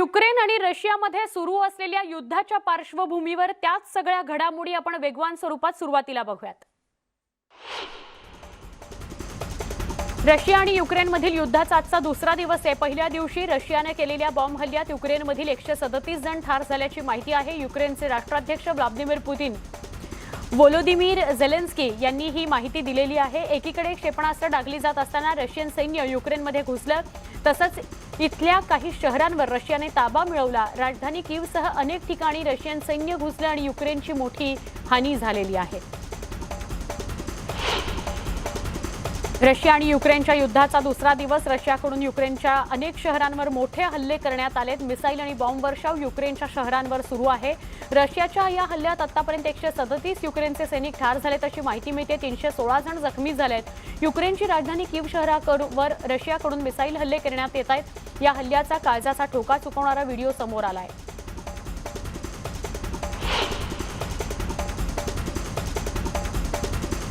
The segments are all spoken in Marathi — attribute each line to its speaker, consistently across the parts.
Speaker 1: युक्रेन आणि रशियामध्ये सुरू असलेल्या युद्धाच्या पार्श्वभूमीवर त्याच सगळ्या घडामोडी आपण वेगवान स्वरूपात सुरुवातीला बघूयात। रशिया आणि युक्रेनमधील युद्धाचा आजचा दुसरा दिवस आहे। पहिल्या दिवशी रशियाने केलेल्या बॉम्ब हल्ल्यात युक्रेनमधील 137 जण ठार झाल्याची माहिती आहे। युक्रेनचे राष्ट्राध्यक्ष व्लादिमीर पुतिन, व्लोदिमीर झेलेन्स्की यांनी ही माहिती दिलेली आहे। एकीकडे क्षेपणास्त्र डागली जात असताना रशियन सैन्य युक्रेनमध्ये घुसलं, तसंच इथल्या काही शहरांवर रशियाने ताबा मिळवला। राजधानी कीवसह अनेक ठिकाणी रशियन सैन्य घुसलं आणि युक्रेनची मोठी हानी झालेली आहे। रशिया आणि युक्रेनच्या युद्धाचा दुसरा दिवस। रशियाकडून युक्रेनच्या अनेक शहरांवर मोठे हल्ले करण्यात आलेत। मिसाईल आणि बॉम्ब वर्षाव युक्रेनच्या शहरांवर सुरू आहे। रशियाच्या या हल्ल्यात आतापर्यंत 137 युक्रेनचे सैनिक ठार झालेत अशी माहिती मिळते। 316 जण जखमी झालेत। युक्रेनची राजधानी कीव शहरावर रशियाकडून मिसाईल हल्ले करण्यात येत आहेत। या हल्ल्याचा काळजाचा ठोका चुकवणारा व्हिडिओ समोर आलाय।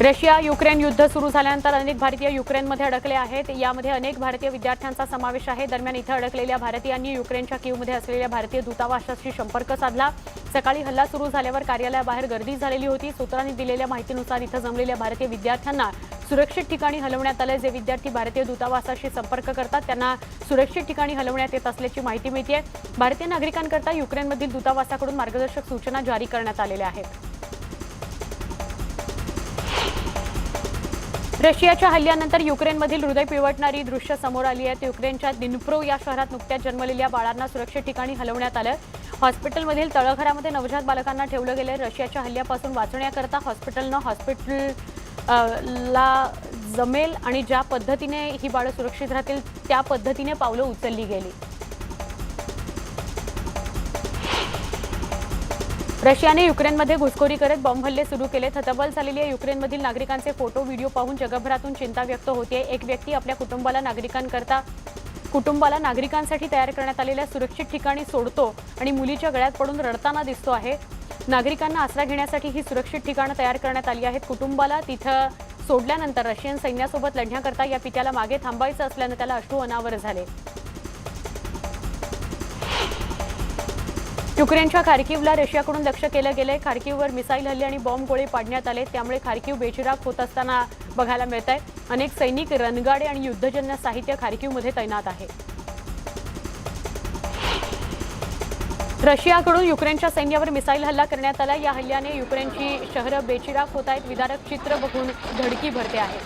Speaker 1: रशिया युक्रेन युद्ध सुरू झाल्यानंतर अनेक भारतीय युक्रेनमध्ये अडकले आहेत। यामध्ये अनेक भारतीय विद्यार्थ्यांचा समावेश आहे। दरम्यान इथे अडकलेल्या भारतीयांनी युक्रेनच्या कीवमध्ये असलेल्या भारतीय दूतावासाशी संपर्क साधला। सकाळी हल्ला सुरू झाल्यावर कार्यालयाबाहेर गर्दी झालेली होती। सूत्रांनी दिलेल्या माहितीनुसार इथे जमलेल्या भारतीय विद्यार्थ्यांना सुरक्षित ठिकाणी हलवण्यात आले। जे विद्यार्थी भारतीय दूतावासाशी संपर्क करतात त्यांना सुरक्षित ठिकाणी हलवण्यात येत असल्याची माहिती मिळते। भारतीय नागरिकांकरता युक्रेनमधील दूतावासाकडून मार्गदर्शक सूचना जारी करण्यात आलेल्या आहेत। रशियाच्या हल्ल्यानंतर युक्रेनमधील हृदय पिळवटणारी दृश्य समोर आली आहेत। युक्रेनच्या दिनप्रो या शहरात नुकत्याच जन्मलेल्या बाळांना सुरक्षित ठिकाणी हलवण्यात आलं। हॉस्पिटलमधील तळघरामध्ये नवजात बालकांना ठेवलं गेलं। रशियाच्या हल्ल्यापासून वाचण्याकरता हॉस्पिटलला जमेल आणि ज्या पद्धतीने ही बाळं सुरक्षित राहतील त्या पद्धतीने पावलं उचलली गेली। रशियाने युक्रेनमध्ये घुसखोरी करत बॉम्ब हल्ले सुरू केलेत। हतबल झालेल्या युक्रेनमधील नागरिकांचे फोटो व्हिडिओ पाहून जगभरातून चिंता व्यक्त होते। एक व्यक्ती आपल्या कुटुंबाला नागरिकांसाठी तयार करण्यात आलेल्या सुरक्षित ठिकाणी सोडतो आणि मुलीच्या गळ्यात पडून रडताना दिसतो आहे। नागरिकांना आसरा घेण्यासाठी ही सुरक्षित ठिकाणं तयार करण्यात आली आहेत। कुटुंबाला तिथं सोडल्यानंतर रशियन सैन्यासोबत लढण्याकरता या पित्याला मागे थांबायचं असल्यानं त्याला अश्रू अनावर झाले। युक्रेनच्या खार्किवला रशियाकडून लक्ष्य केलं गेलंय। खार्किववर मिसाईल हल्ले आणि बॉम्ब गोळे पाडण्यात आले, त्यामुळे खार्किव बेचिराख होत असताना बघायला मिळत आहे। अनेक सैनिक, रणगाडे आणि युद्धजन्य साहित्य खार्किवमध्ये तैनात आहे। रशियाकडून युक्रेनच्या सैन्यावर मिसाईल हल्ला करण्यात आला। या हल्ल्याने युक्रेनची शहरं बेचिराख होत आहेत। विदारक चित्र बघून धडकी भरते आहे।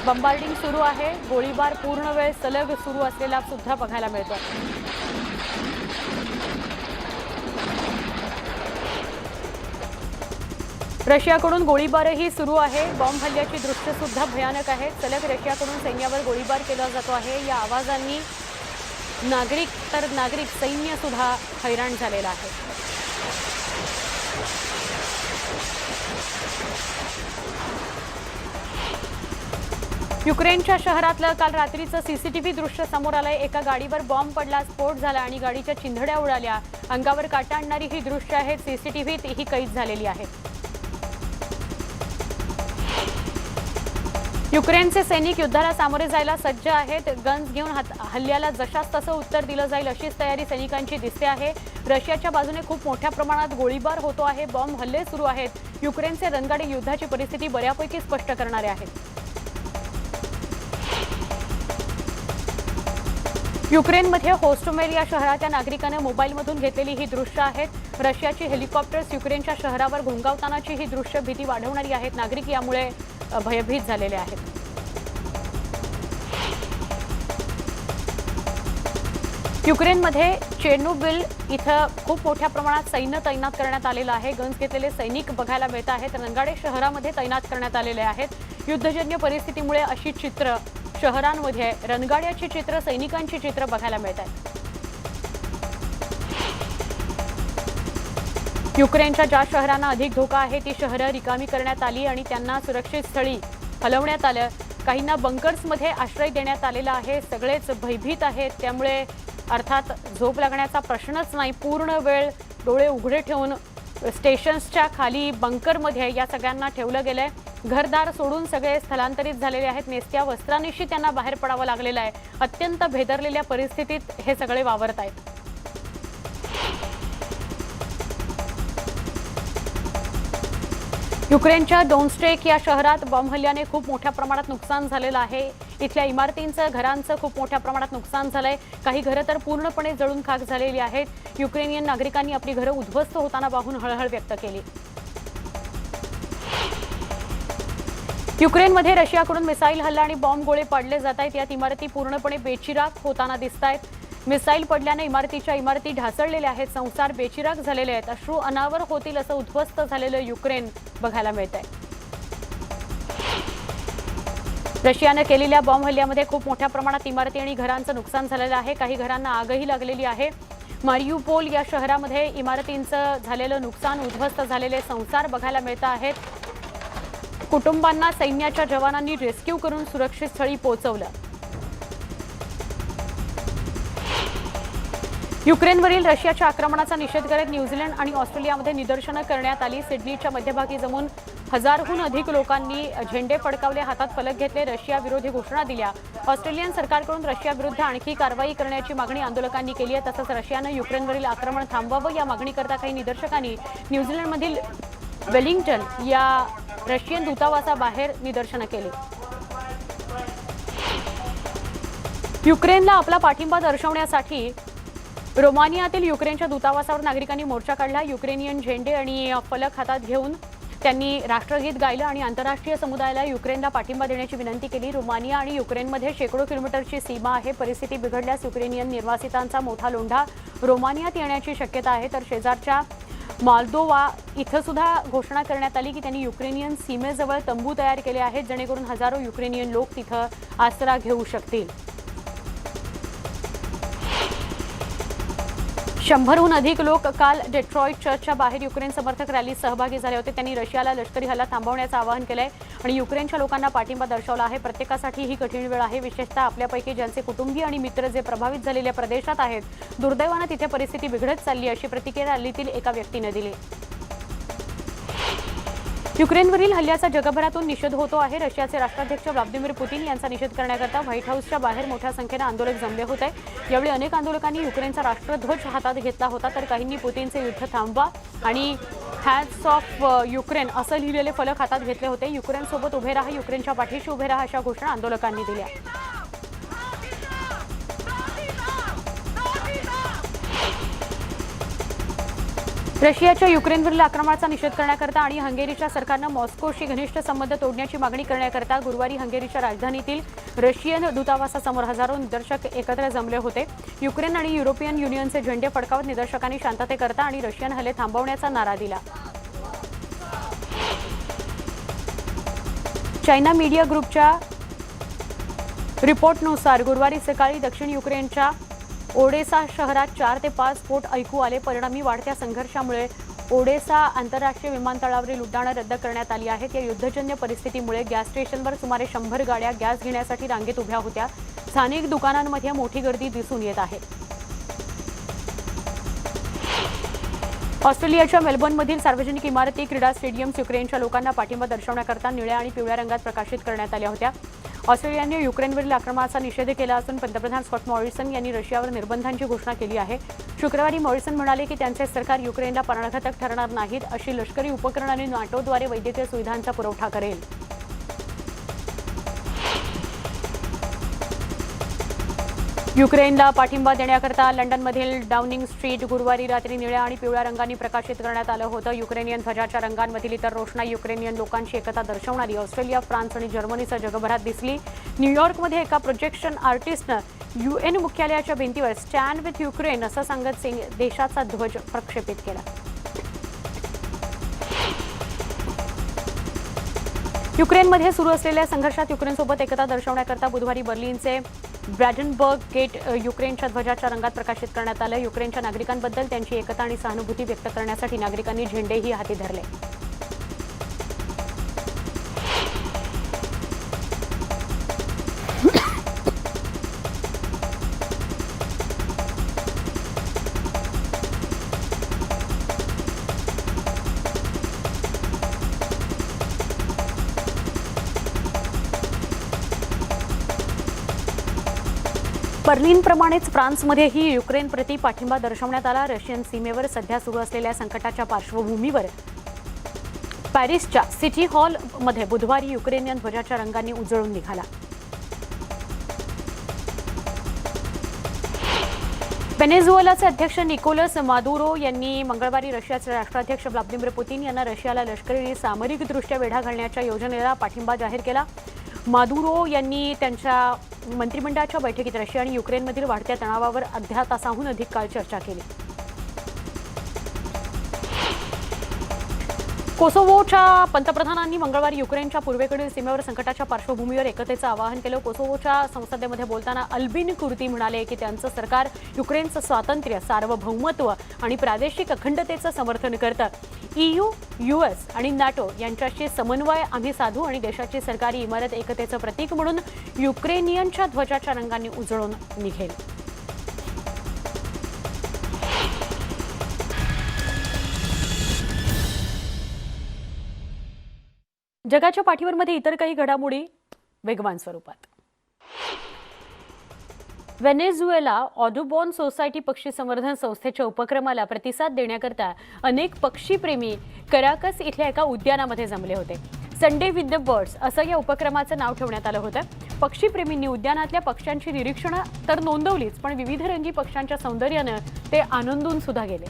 Speaker 1: बंबार्डिंग सुरू आहे। गोळीबार पूर्ण वेळ सलग सुरू असलेला सुद्धा बघायला मिळतो। रशियाकडून गोळीबारही सुरू आहे। बॉम्ब हल्ल्याची दृश्य सुद्धा भयानक आहे। सलग रशियाकडून सैन्यावर गोळीबार केला जातो आहे। या आवाजांनी नागरिक सैन्य सुद्धा हैराण झालेला आहे। युक्रेनच्या शहरातलं काल रात्रीचं सीसीटीव्ही दृश्य समोर आलंय। एका गाडीवर बॉम्ब पडला, स्फोट झाला आणि गाडीच्या चिंधड्या उडाल्या। अंगावर काटा आणणारी ही दृश्य आहेत। सीसीटीव्हीत ही कैद झालेली आहेत। युक्रेनचे सैनिक युद्धाला सामोरे जायला सज्ज आहेत। गन्स घेऊन हल्ल्याला जशास तसं उत्तर दिलं जाईल अशीच तयारी सैनिकांची दिसते आहे। रशियाच्या बाजूने खूप मोठ्या प्रमाणात गोळीबार होतो आहे। बॉम्ब हल्ले सुरू आहेत। युक्रेनचे रणगाडे युद्धाची परिस्थिती बऱ्यापैकी स्पष्ट करणारे आहेत। युक्रेनमध्ये होस्टोमेर या शहराच्या नागरिकांनी मोबाईलमधून घेतलेली ही दृश्य आहेत। रशियाची हेलिकॉप्टर्स युक्रेनच्या शहरावर घोंगावतानाची ही दृश्य भीती वाढवणारी आहेत। नागरिक यामुळे भयभीत झालेले आहेत। युक्रेनमध्ये चेर्नोबिल इथं खूप मोठ्या प्रमाणात सैन्य तैनात करण्यात आलेलं आहे। गन्स घेतलेले सैनिक बघायला मिळत आहेत। रणगाडे शहरामध्ये तैनात करण्यात आलेले आहेत। युद्धजन्य परिस्थितीमुळे अशी चित्र शहरांमध्ये, रणगाड्याची चित्र, सैनिकांची चित्र बघायला मिळत आहेत। युक्रेनच्या ज्या शहरांना अधिक धोका आहे ती शहरं रिकामी करण्यात आली आणि त्यांना सुरक्षित स्थळी हलवण्यात आलं। काहींना बंकर्समध्ये आश्रय देण्यात आलेला आहे। सगळेच भयभीत आहेत, त्यामुळे अर्थात झोप लागण्याचा प्रश्नच नाही। पूर्ण वेळ डोळे उघडे ठेवून स्टेशन्सच्या खाली बंकरमध्ये या सगळ्यांना ठेवलं गेलंय। घरदार सोडून सगळे स्थलांतरित झालेले आहेत. नेसत्या वस्त्रांनिशी त्यांना बाहेर पडावं लागलेलं आहे. अत्यंत भेदरलेल्या परिस्थितीत हे सगळे वावरत आहेत. युक्रेनच्या डोन्स्टेक या शहरात बॉम्ब हल्ल्याने खूप मोठ्या प्रमाणात नुकसान झालेलं आहे. इथल्या इमारतींचं, घरांचं खूप मोठ्या प्रमाणात नुकसान झालंय. काही घरं तर पूर्णपणे जळून खाक झालेली आहेत. युक्रेनियन नागरिकांनी आपली घरं उद्ध्वस्त होताना पाहून हळहळ व्यक्त केली. युक्रेनमध्ये रशियाकडून मिसाईल हल्ला आणि बॉम्ब गोळे पाडले जात आहेत. यात इमारती पूर्णपणे बेचिराख होताना दिसत आहेत. मिसाईल पडल्याने इमारती ढासळलेल्या आहेत. संसार बेचिराख झालेले आहेत. अश्रू अनावर होतील असं उद्ध्वस्त झालेलं युक्रेन बघायला मिळत आहे. रशियानं केलेल्या बॉम्ब हल्ल्यामध्ये खूप मोठ्या प्रमाणात इमारती आणि घरांचं नुकसान झालेलं आहे. काही घरांना आगही लागलेली आहे. मारियुपोल या शहरामध्ये इमारतींचं झालेलं नुकसान, उद्ध्वस्त झालेले संसार बघायला मिळत आहेत. कुटुंबांना सैन्याच्या जवानांनी रेस्क्यू करून सुरक्षित स्थळी पोहोचवलं. युक्रेनवरील रशियाच्या आक्रमणाचा निषेध करत न्यूझीलंड आणि ऑस्ट्रेलियामध्ये निदर्शनं करण्यात आली. सिडनीच्या मध्यभागी जमून हजारहून अधिक लोकांनी झेंडे फडकावले, हातात फलक घेतले, रशिया विरोधी घोषणा दिल्या. ऑस्ट्रेलियन सरकारकडून रशियाविरुद्ध आणखी कारवाई करण्याची मागणी आंदोलकांनी केली आहे. तसंच रशियानं युक्रेनवरील आक्रमण थांबवावं या मागणीकरता काही निदर्शकांनी न्यूझीलंडमधील वेलिंग्टन या रशियन दूतावासाबाहेर निदर्शनं केली. युक्रेनला आपला पाठिंबा दर्शवण्यासाठी रोमानियातील युक्रेनच्या दूतावासावर नागरिकांनी मोर्चा काढला. युक्रेनियन झेंडे आणि फलक हातात घेऊन त्यांनी राष्ट्रगीत गायलं आणि आंतरराष्ट्रीय समुदायाला युक्रेनला पाठिंबा देण्याची विनंती केली. रोमानिया आणि युक्रेनमध्ये शेकडो किलोमीटरची सीमा आहे. परिस्थिती बिघडल्यास युक्रेनियन निर्वासितांचा मोठा लोंढा रोमानियात येण्याची शक्यता आहे. तर शेजारच्या मॉल्दोवा इथं सुद्धा घोषणा करण्यात आली की त्यांनी युक्रेनियन सीमेजवळ तंबू तयार केले आहेत, जेणेकरून हजारो युक्रेनियन लोक तिथं आसरा घेऊ शकतील. 100हून अधिक लोक काल डेट्रॉईट चर्चच्या बाहेर युक्रेन समर्थक रॅलीत सहभागी झाले होते. त्यांनी रशियाला लष्करी हल्ला थांबवण्याचं आवाहन केलंय आणि युक्रेनच्या लोकांना पाठिंबा दर्शवला आहे. प्रत्येकासाठी ही कठीण वेळ आहे, विशेषतः आपल्यापैकी ज्यांचे कुटुंबीय आणि मित्र जे प्रभावित झालेल्या प्रदेशात आहेत. दुर्दैवानं तिथे परिस्थिती बिघडत चालली, अशी प्रतिक्रिया रॅलीतील एका व्यक्तीने दिली. युक्रेनवरील हल्ल्याचा जगभरातून निषेध होतो आहे. रशियाचे राष्ट्राध्यक्ष व्लादिमीर पुतीन यांचा निषेध करण्याकरता व्हाईट हाऊसच्या बाहेर मोठ्या संख्येने आंदोलक जमले होते. यावेळी अनेक आंदोलकांनी युक्रेनचा राष्ट्रध्वज हातात घेतला होता, तर काहींनी पुतीनचे युद्ध थांबवा आणि हॅट्स ऑफ युक्रेन असं लिहिलेले फलक हातात घेतले होते. युक्रेनसोबत उभे राहा, युक्रेनच्या पाठीशी उभे राहा, अशा घोषणा आंदोलकांनी दिल्या. रशियाच्या युक्रेनवरील आक्रमणाचा निषेध करण्याकरता आणि हंगेरीच्या सरकारनं मॉस्कोशी घनिष्ठ संबंध तोडण्याची मागणी करण्याकरता गुरुवारी हंगेरीच्या राजधानीतील रशियन दूतावासासमोर हजारो निदर्शक एकत्र जमले होते. युक्रेन आणि युरोपियन युनियनचे झेंडे फडकावत निदर्शकांनी शांततेकरता आणि रशियन हल्ले थांबवण्याचा नारा दिला. चायना मीडिया ग्रुपच्या रिपोर्टनुसार गुरुवारी सकाळी दक्षिण युक्रेनच्या ओडेसा शहरात 4 ते 5 स्फोट ऐकू आले. परिणामी वाढत्या संघर्षामुळे ओडेसा आंतरराष्ट्रीय विमानतळावरील उड्डाणं रद्द करण्यात आली आहेत. या युद्धजन्य परिस्थितीमुळे गॅस स्टेशनवर सुमारे 100 गाड्या गॅस घेण्यासाठी रांगेत उभ्या होत्या. स्थानिक दुकानांमध्ये मोठी गर्दी दिसून येत आहे. ऑस्ट्रेलियाच्या मेलबर्नमधील सार्वजनिक इमारती, क्रीडा स्टेडियम्स युक्रेनच्या लोकांना पाठिंबा दर्शवण्याकरता निळ्या आणि पिवळ्या रंगात प्रकाशित करण्यात आल्या होत्या. ऑस्ट्रेलियाने युक्रेनवरील आक्रमणाचा निषेध केला असून पंतप्रधान स्कॉट मॉरिसन यांनी रशियावर निर्बंधांची घोषणा केली आहे. शुक्रवारी मॉरिसन म्हणाले की त्यांचे सरकार युक्रेनला प्राणघातक ठरणार नाहीत, अशी लष्करी उपकरण आणि नाटोद्वारे वैद्यकीय सुविधांचा पुरवठा करेल. युक्रेनला पाठिंबा देण्याकरता लंडनमधील डाउनिंग स्ट्रीट गुरुवारी रात्री निळ्या आणि पिवळ्या रंगांनी प्रकाशित करण्यात आलं होतं. युक्रेनियन ध्वजाच्या रंगांमधील इतर रोषणाई युक्रेनियन लोकांची एकता दर्शवणारी ऑस्ट्रेलिया, फ्रान्स आणि जर्मनीसह जगभरात दिसली. न्यूयॉर्कमध्ये एका प्रोजेक्शन आर्टिस्टनं UN मुख्यालयाच्या भिंतीवर स्टँड विथ युक्रेन असं सांगत देशाचा ध्वज प्रक्षेपित केला. युक्रेनमध्ये सुरू असलेल्या संघर्षात युक्रेनसोबत एकता दर्शवण्याकरता बुधवारी बर्लिनचे ब्रॅडनबर्ग गेट युक्रेनच्या ध्वजाच्या रंगात प्रकाशित करण्यात आलं. युक्रेनच्या नागरिकांबद्दल त्यांची एकता आणि सहानुभूती व्यक्त करण्यासाठी नागरिकांनी झेंडेही हाती धरले. बर्लिनप्रमाणेच फ्रान्समध्येही युक्रेनप्रती पाठिंबा दर्शवण्यात आला। रशियन सीमेवर सध्या सुरू असलेल्या संकटाच्या पार्श्वभूमीवर पॅरिसच्या सिटी हॉलमध्ये बुधवारी युक्रेनियन ध्वजाच्या रंगांनी उजळून निघाला। व्हेनेझुएलाचे अध्यक्ष निकोलस मादुरो यांनी मंगळवारी रशियाचे राष्ट्राध्यक्ष व्लादिमीर पुतिन यांना रशियाला लष्करी आणि सामरिकदृष्ट्या वेढा घालण्याच्या योजनेला पाठिंबा जाहीर केला। मादुरो यांनी त्यांच्या मंत्रिमंडळाच्या बैठकीत रशिया आणि युक्रेनमधील वाढत्या तणावावर अर्ध्या तासाहून अधिक काळ चर्चा केली। कोसोवोच्या पंतप्रधानांनी मंगळवारी युक्रेनच्या पूर्वेकडील सीमेवर संकटाच्या पार्श्वभूमीवर एकतेचं आवाहन केलं। कोसोवोच्या संसदेमध्ये बोलताना अल्बिन कुर्ती म्हणाले की त्यांचं सरकार युक्रेनचं स्वातंत्र्य, सार्वभौमत्व आणि प्रादेशिक अखंडतेचं समर्थन करतं। EU, US आणि NATO यांच्याशी समन्वय आम्ही साधू आणि देशाची सरकारी इमारत एकतेचं प्रतीक म्हणून युक्रेनियनच्या ध्वजाच्या रंगांनी उजळून निघेल। जगाच्या पाठीवर इतर काही घडामोडी वेगवान स्वरूपात। व्हेनेझुएला ऑडुबॉन सोसायटी पक्षी संवर्धन संस्थेच्या उपक्रमाला प्रतिसाद देण्याकरता अनेक पक्षीप्रेमी कराकस इथल्या एका उद्यानामध्ये जमले होते। संडे विथ द बर्ड्स असं या उपक्रमाचं नाव ठेवण्यात आलं होतं। पक्षीप्रेमींनी उद्यानातल्या पक्ष्यांची निरीक्षणं तर नोंदवलीच, पण विविध रंगी पक्ष्यांच्या सौंदर्यानं ते आनंदून सुद्धा गेले।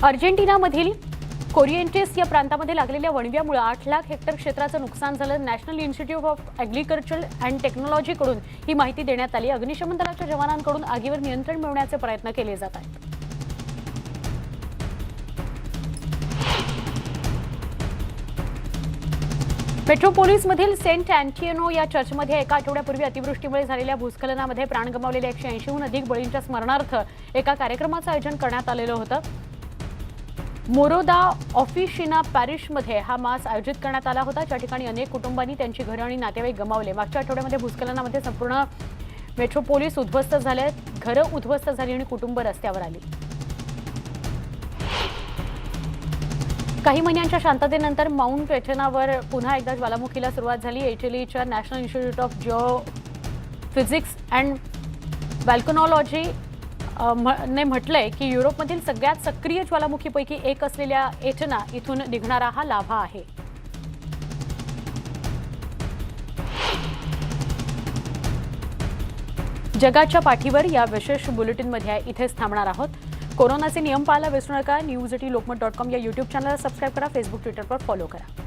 Speaker 1: अर्जेंटिनामधील कोरिएंटेस या प्रांतामध्ये लागलेल्या वणव्यामुळे 8 लाख हेक्टर क्षेत्राचं नुकसान झालं। National institute of agriculture and टेक्नॉलॉजीकडून ही माहिती देण्यात आली। अग्निशमन दलाच्या जवानांकडून आगीवर नियंत्रण मिळवण्याचे प्रयत्न केले जात आहेत। मेट्रोपोलिसमधील सेंट अँटिनो या चर्चमध्ये एका आठवड्यापूर्वी अतिवृष्टीमुळे झालेल्या भूस्खलनामध्ये प्राण गमावलेल्या 180हून अधिक बळींच्या स्मरणार्थ एका कार्यक्रमाचं आयोजन करण्यात आलेलं होतं। मोरोदा ऑफिशिना पॅरिशमध्ये हा मास आयोजित करण्यात आला होता, ज्या ठिकाणी अनेक कुटुंबांनी त्यांची घरं आणि नातेवाईक गमावले। मागच्या आठवड्यामध्ये भूस्खलनामध्ये संपूर्ण मेट्रोपोलिस उद्ध्वस्त झाले, घरं उद्ध्वस्त झाली आणि कुटुंब रस्त्यावर आली। काही महिन्यांच्या शांततेनंतर माउंट एटनावर पुन्हा एकदा ज्वालामुखीला सुरुवात झाली। इटलीच्या नॅशनल इन्स्टिट्यूट ऑफ जिओफिजिक्स अँड व्हॉल्कॅनॉलॉजी ने म्हटलंय की युरोपमधील सगळ्यात सक्रिय ज्वालामुखीपैकी एक असलेल्या एटना इथून निघणारा हा लाव्हा आहे। जगाच्या पाठीवर या विशेष बुलेटिनमध्ये इथेच थांबणार आहोत। कोरोनाचे नियम पाळायला विसरू नका। न्यूज18 लोकमत.com या YouTube चॅनलला सबस्क्राईब करा, फेसबुक, ट्विटरवर फॉलो करा।